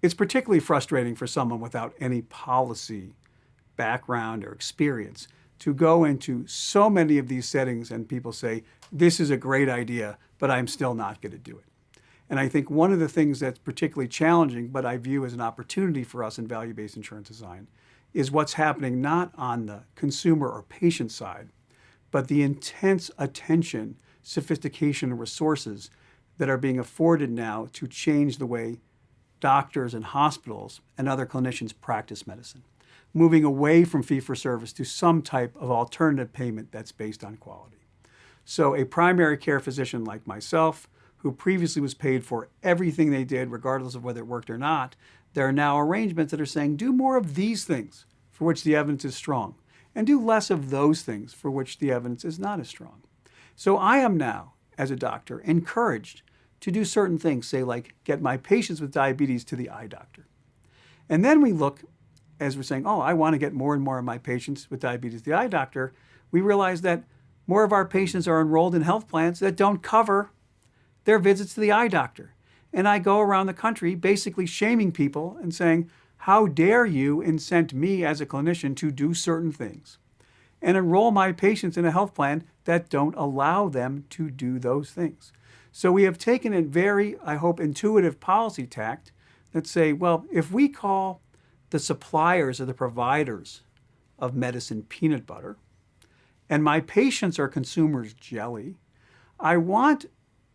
it's particularly frustrating for someone without any policy background or experience to go into so many of these settings and people say, this is a great idea, but I'm still not going to do it. And I think one of the things that's particularly challenging, but I view as an opportunity for us in value-based insurance design, is what's happening not on the consumer or patient side, but the intense attention, sophistication, and resources that are being afforded now to change the way doctors and hospitals and other clinicians practice medicine, moving away from fee-for-service to some type of alternative payment that's based on quality. So a primary care physician like myself, who previously was paid for everything they did, regardless of whether it worked or not, there are now arrangements that are saying, do more of these things for which the evidence is strong, and do less of those things for which the evidence is not as strong. So I am now, as a doctor, encouraged to do certain things, say like get my patients with diabetes to the eye doctor. And then we look, as we're saying, oh, I want to get more and more of my patients with diabetes to the eye doctor, we realize that more of our patients are enrolled in health plans that don't cover their visits to the eye doctor. And I go around the country basically shaming people and saying, how dare you incent me as a clinician to do certain things and enroll my patients in a health plan that don't allow them to do those things. So we have taken a very, I hope, intuitive policy tact that say, well, if we call the suppliers or the providers of medicine peanut butter, and my patients are consumers jelly, I want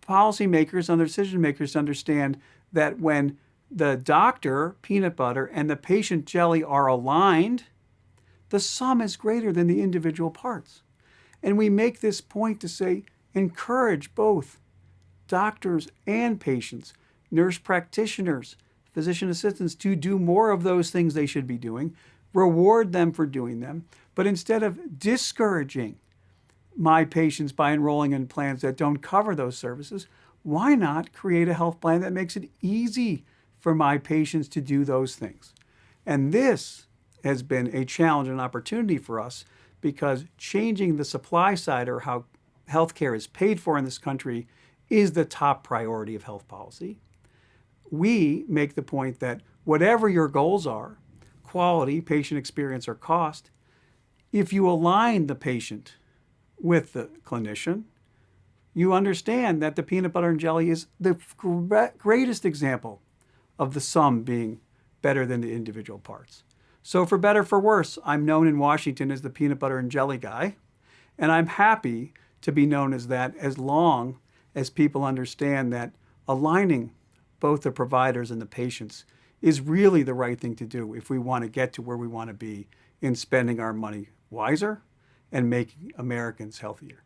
policymakers and other decision makers to understand that when the doctor, peanut butter, and the patient jelly are aligned, the sum is greater than the individual parts. And we make this point to say, encourage both doctors and patients, nurse practitioners, physician assistants to do more of those things they should be doing, reward them for doing them, but instead of discouraging my patients by enrolling in plans that don't cover those services, why not create a health plan that makes it easy for my patients to do those things? And this has been a challenge and opportunity for us because changing the supply side or how healthcare is paid for in this country is the top priority of health policy. We make the point that whatever your goals are, quality, patient experience, or cost, if you align the patient with the clinician, you understand that the peanut butter and jelly is the greatest example of the sum being better than the individual parts. So for better, for worse, I'm known in Washington as the peanut butter and jelly guy, and I'm happy to be known as that as long as people understand that aligning both the providers and the patients is really the right thing to do if we want to get to where we want to be in spending our money wiser and making Americans healthier.